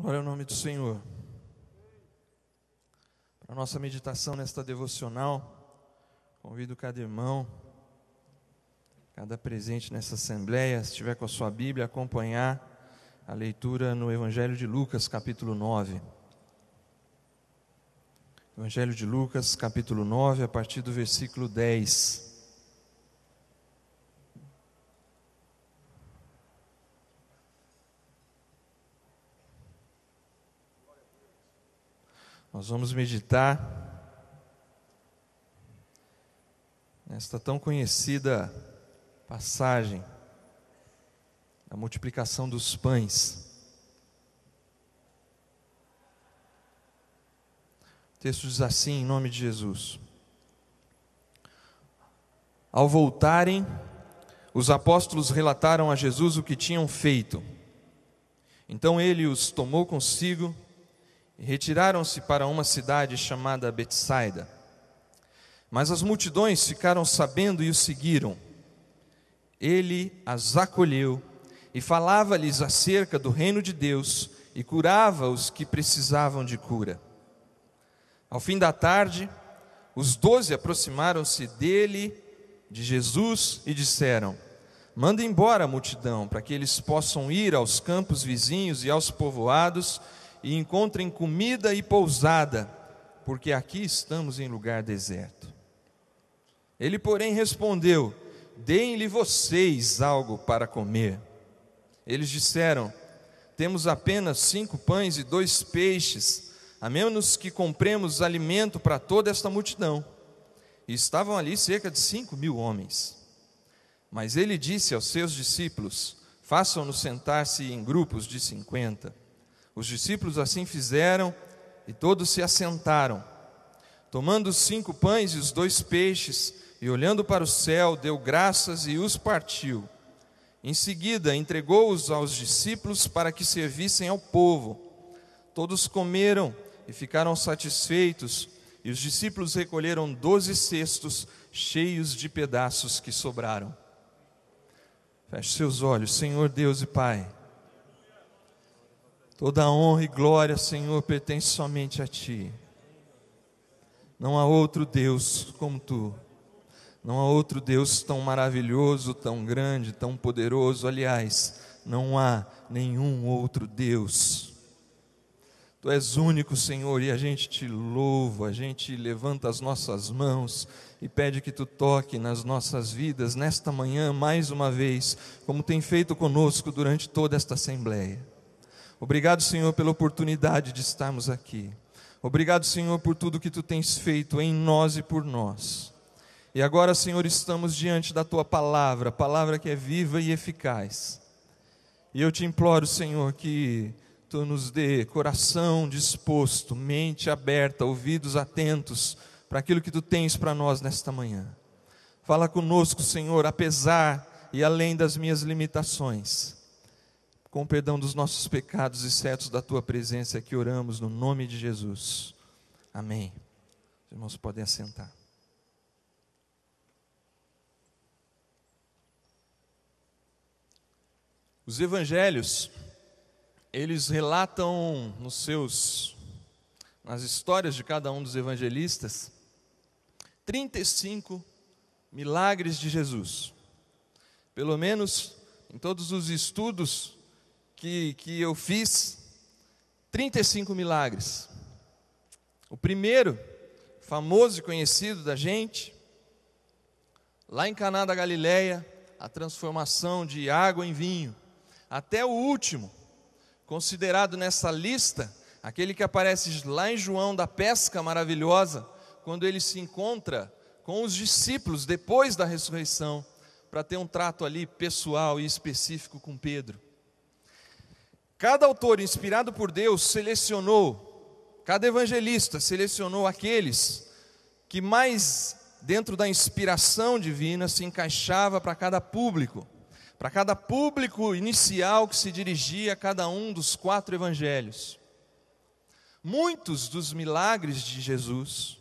Glória ao nome do Senhor. Para a nossa meditação nesta devocional, convido cada irmão, cada presente nessa assembleia, se estiver com a sua Bíblia, a acompanhar a leitura no Evangelho de Lucas, capítulo 9. Evangelho de Lucas, capítulo 9, a partir do versículo 10. Nós vamos meditar nesta tão conhecida passagem da multiplicação dos pães. O texto diz assim, em nome de Jesus: Ao voltarem, os apóstolos relataram a Jesus o que tinham feito. Então ele os tomou consigo e retiraram-se para uma cidade chamada Betsaida. Mas as multidões ficaram sabendo e o seguiram. Ele as acolheu e falava-lhes acerca do reino de Deus e curava os que precisavam de cura. Ao fim da tarde, os 12 aproximaram-se dele, de Jesus, e disseram: Manda embora a multidão, para que eles possam ir aos campos vizinhos e aos povoados e encontrem comida e pousada, porque aqui estamos em lugar deserto. Ele, porém, respondeu: Deem-lhe vocês algo para comer. Eles disseram: Temos apenas 5 pães e 2 peixes, a menos que compremos alimento para toda esta multidão. E estavam ali cerca de 5.000 homens. Mas ele disse aos seus discípulos: Façam-nos sentar-se em grupos de 50. Os discípulos assim fizeram e todos se assentaram. Tomando os 5 pães e os 2 peixes e olhando para o céu, deu graças e os partiu. Em seguida entregou-os aos discípulos para que servissem ao povo. Todos comeram e ficaram satisfeitos, e os discípulos recolheram 12 cestos cheios de pedaços que sobraram. Feche seus olhos. Senhor Deus e Pai, toda a honra e glória, Senhor, pertence somente a Ti. Não há outro Deus como Tu. Não há outro Deus tão maravilhoso, tão grande, tão poderoso. Aliás, não há nenhum outro Deus. Tu és único, Senhor, e a gente Te louva, a gente levanta as nossas mãos e pede que Tu toque nas nossas vidas nesta manhã, mais uma vez, como tem feito conosco durante toda esta assembleia. Obrigado, Senhor, pela oportunidade de estarmos aqui. Obrigado, Senhor, por tudo que Tu tens feito em nós e por nós. E agora, Senhor, estamos diante da Tua palavra, palavra que é viva e eficaz. E eu Te imploro, Senhor, que Tu nos dê coração disposto, mente aberta, ouvidos atentos para aquilo que Tu tens para nós nesta manhã. Fala conosco, Senhor, apesar e além das minhas limitações. Com o perdão dos nossos pecados e certos da Tua presença, que oramos no nome de Jesus. Amém. Os irmãos podem assentar. Os evangelhos, eles relatam nas histórias de cada um dos evangelistas, 35 milagres de Jesus. Pelo menos em todos os estudos que eu fiz, 35 milagres. O primeiro, famoso e conhecido da gente, lá em Caná da Galileia, a transformação de água em vinho. Até o último, considerado nessa lista, aquele que aparece lá em João, da pesca maravilhosa, quando ele se encontra com os discípulos depois da ressurreição, para ter um trato ali pessoal e específico com Pedro. Cada autor inspirado por Deus cada evangelista selecionou aqueles que mais dentro da inspiração divina se encaixava para cada público inicial que se dirigia a cada um dos 4 evangelhos. Muitos dos milagres de Jesus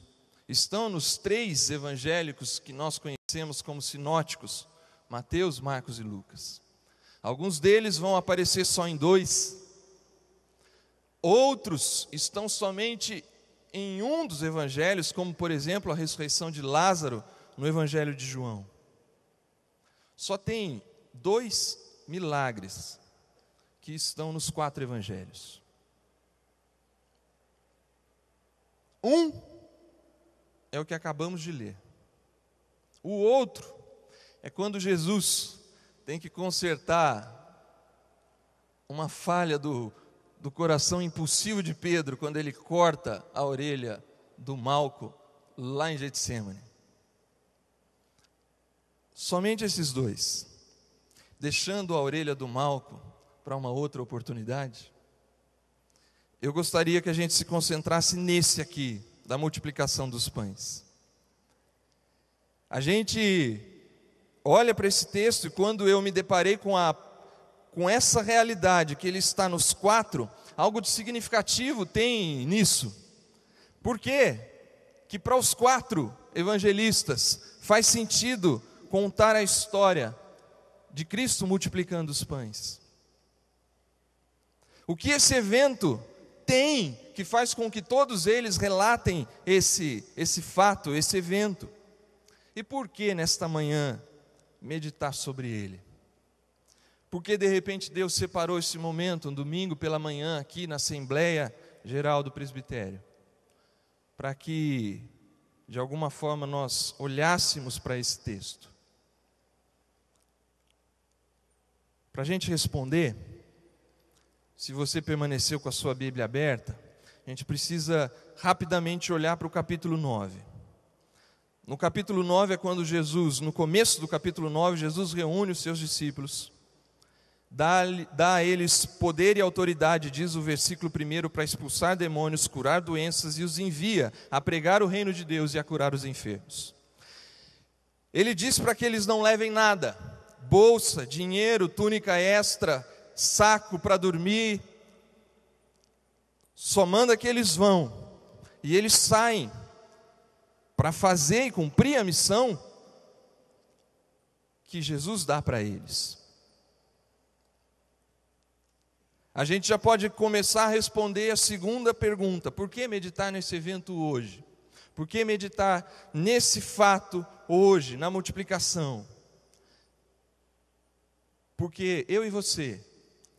estão nos 3 evangélicos que nós conhecemos como sinóticos, Mateus, Marcos e Lucas. Alguns deles vão aparecer só em 2. Outros estão somente em um dos evangelhos, como por exemplo a ressurreição de Lázaro no evangelho de João. Só tem 2 milagres que estão nos 4 evangelhos. Um é o que acabamos de ler. O outro é quando Jesus tem que consertar uma falha do coração impulsivo de Pedro, quando ele corta a orelha do Malco lá em Getsemane. Somente esses 2, deixando a orelha do Malco para uma outra oportunidade. Eu gostaria que a gente se concentrasse nesse aqui, da multiplicação dos pães. A gente olha para esse texto e quando eu me deparei com essa realidade, que ele está nos 4, algo de significativo tem nisso. Por quê? Que para os 4 evangelistas faz sentido contar a história de Cristo multiplicando os pães. O que esse evento tem que faz com que todos eles relatem esse fato, esse evento? E por que nesta manhã meditar sobre ele? Porque de repente Deus separou esse momento, um domingo pela manhã, aqui na Assembleia Geral do Presbitério, para que de alguma forma nós olhássemos para esse texto. Para a gente responder, se você permaneceu com a sua Bíblia aberta, a gente precisa rapidamente olhar para o capítulo 9. No capítulo 9 é quando Jesus, no começo do capítulo 9, Jesus reúne os seus discípulos, dá a eles poder e autoridade, diz o versículo 1, para expulsar demônios, curar doenças, e os envia a pregar o reino de Deus e a curar os enfermos. Ele diz para que eles não levem nada: bolsa, dinheiro, túnica extra, saco para dormir. Só manda que eles vão, e eles saem para fazer e cumprir a missão que Jesus dá para eles. A gente já pode começar a responder a segunda pergunta: por que meditar nesse evento hoje? Por que meditar nesse fato hoje, na multiplicação? Porque eu e você,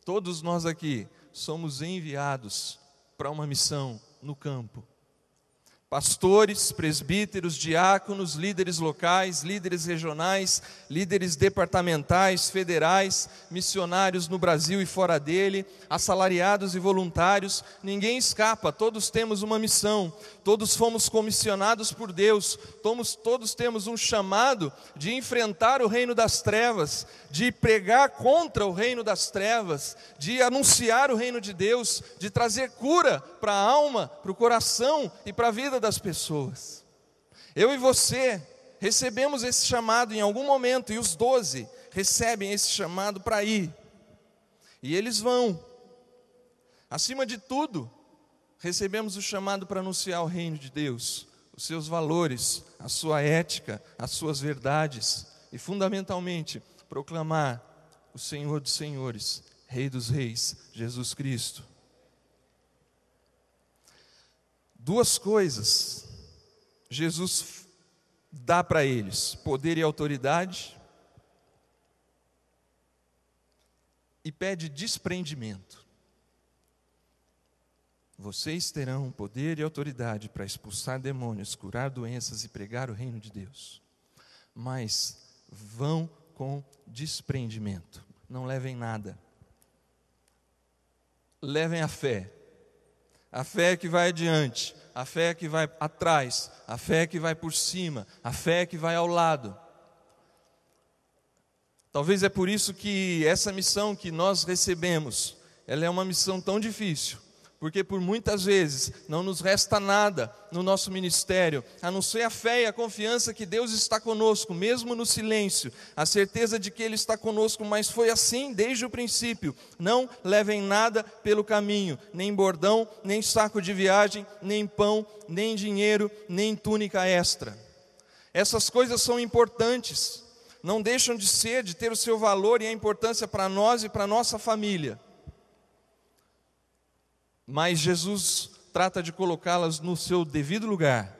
todos nós aqui, somos enviados para uma missão no campo. Pastores, presbíteros, diáconos, líderes locais, líderes regionais, líderes departamentais, federais, missionários no Brasil e fora dele, assalariados e voluntários, ninguém escapa, todos temos uma missão, todos fomos comissionados por Deus, todos temos um chamado de enfrentar o reino das trevas, de pregar contra o reino das trevas, de anunciar o reino de Deus, de trazer cura para a alma, para o coração e para a vida das pessoas. Eu e você recebemos esse chamado em algum momento, e os 12 recebem esse chamado para ir, e eles vão. Acima de tudo, recebemos o chamado para anunciar o reino de Deus, os seus valores, a sua ética, as suas verdades, e fundamentalmente proclamar o Senhor dos senhores, Rei dos reis, Jesus Cristo. 2 coisas Jesus dá para eles: poder e autoridade, e pede desprendimento. Vocês terão poder e autoridade para expulsar demônios, curar doenças e pregar o reino de Deus, mas vão com desprendimento, não levem nada. Levem a fé que vai adiante, a fé que vai atrás, a fé que vai por cima, a fé que vai ao lado. Talvez é por isso que essa missão que nós recebemos, ela é uma missão tão difícil, porque por muitas vezes não nos resta nada no nosso ministério, a não ser a fé e a confiança que Deus está conosco, mesmo no silêncio, a certeza de que Ele está conosco, mas foi assim desde o princípio. Não levem nada pelo caminho, nem bordão, nem saco de viagem, nem pão, nem dinheiro, nem túnica extra. Essas coisas são importantes, não deixam de ser, de ter o seu valor e a importância para nós e para a nossa família. mas Jesus trata de colocá-las no seu devido lugar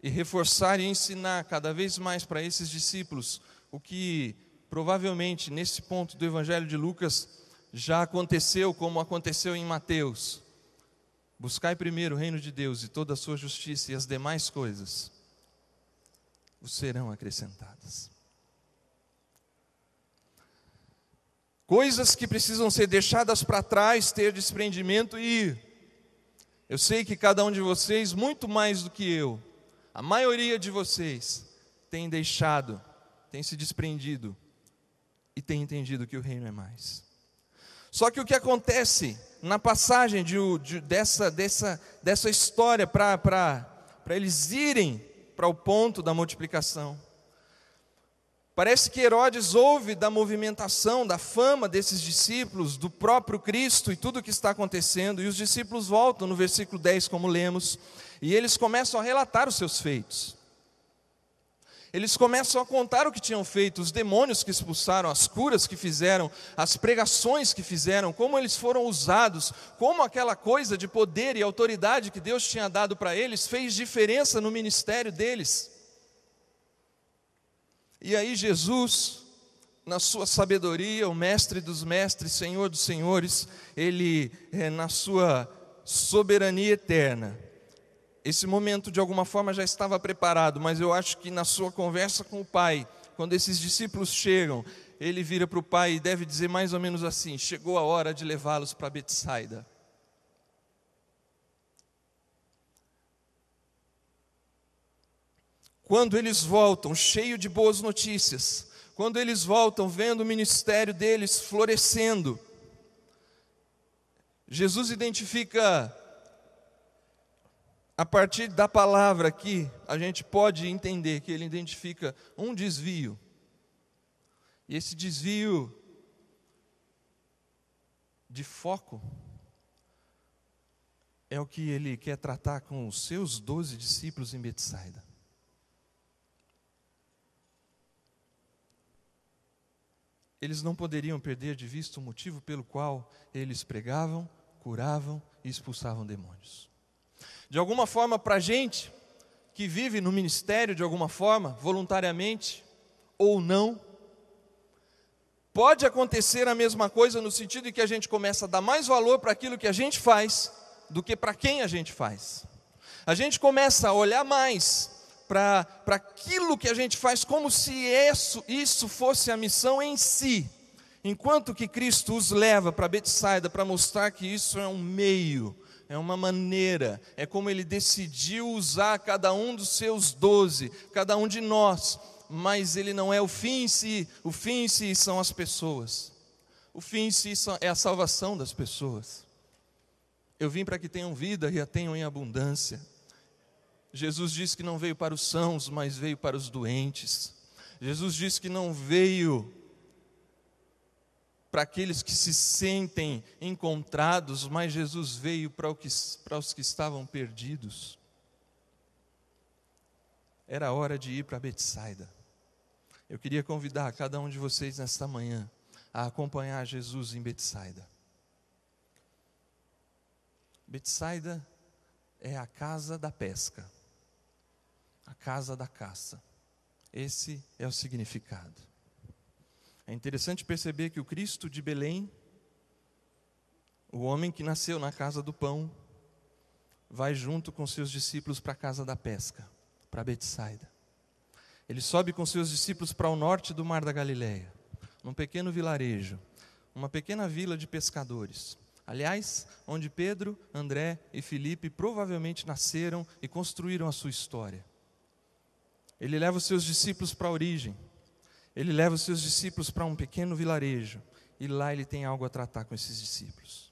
e reforçar e ensinar cada vez mais para esses discípulos o que provavelmente nesse ponto do Evangelho de Lucas já aconteceu, como aconteceu em Mateus. Buscai primeiro o reino de Deus e toda a sua justiça, e as demais coisas vos serão acrescentadas. Coisas que precisam ser deixadas para trás, ter desprendimento e ir. Eu sei que cada um de vocês, muito mais do que eu, a maioria de vocês, tem deixado, tem se desprendido e tem entendido que o reino é mais. Só que o que acontece na passagem dessa história para eles irem para o ponto da multiplicação, parece que Herodes ouve da movimentação, da fama desses discípulos, do próprio Cristo e tudo o que está acontecendo, e os discípulos voltam no versículo 10, como lemos, e eles começam a relatar os seus feitos. Eles começam a contar o que tinham feito, os demônios que expulsaram, as curas que fizeram, as pregações que fizeram, como eles foram usados, como aquela coisa de poder e autoridade que Deus tinha dado para eles fez diferença no ministério deles. E aí Jesus, na sua sabedoria, o mestre dos mestres, Senhor dos senhores, ele na sua soberania eterna, esse momento de alguma forma já estava preparado, mas eu acho que na sua conversa com o Pai, quando esses discípulos chegam, ele vira para o Pai e deve dizer mais ou menos assim: chegou a hora de levá-los para Betsaida. Quando eles voltam cheios de boas notícias, quando eles voltam vendo o ministério deles florescendo, Jesus identifica, a partir da palavra aqui, a gente pode entender que ele identifica um desvio. E esse desvio de foco é o que ele quer tratar com os seus 12 discípulos em Betsaida. Eles não poderiam perder de vista o motivo pelo qual eles pregavam, curavam e expulsavam demônios. De alguma forma, para a gente que vive no ministério, de alguma forma, voluntariamente ou não, pode acontecer a mesma coisa no sentido de que a gente começa a dar mais valor para aquilo que a gente faz do que para quem a gente faz. A gente começa a olhar mais para aquilo que a gente faz como se isso fosse a missão em si, enquanto que Cristo os leva para Betsaida para mostrar que isso é um meio, é uma maneira, é como ele decidiu usar cada um dos seus 12, cada um de nós, mas ele não é o fim em si. O fim em si são as pessoas, o fim em si é a salvação das pessoas. Eu vim para que tenham vida e a tenham em abundância. Jesus disse que não veio para os sãos, mas veio para os doentes. Jesus disse que não veio para aqueles que se sentem encontrados, mas Jesus veio para os que estavam perdidos. Era hora de ir para Betsaida. Eu queria convidar cada um de vocês nesta manhã a acompanhar Jesus em Betsaida. Betsaida é a casa da pesca, a casa da caça. Esse é o significado. É interessante perceber que o Cristo de Belém, o homem que nasceu na casa do pão, vai junto com seus discípulos para a casa da pesca, para Betsaida. Ele sobe com seus discípulos para o norte do Mar da Galileia, num pequeno vilarejo, uma pequena vila de pescadores. Aliás, onde Pedro, André e Filipe provavelmente nasceram e construíram a sua história. Ele leva os seus discípulos para a origem. Ele leva os seus discípulos para um pequeno vilarejo. E lá ele tem algo a tratar com esses discípulos.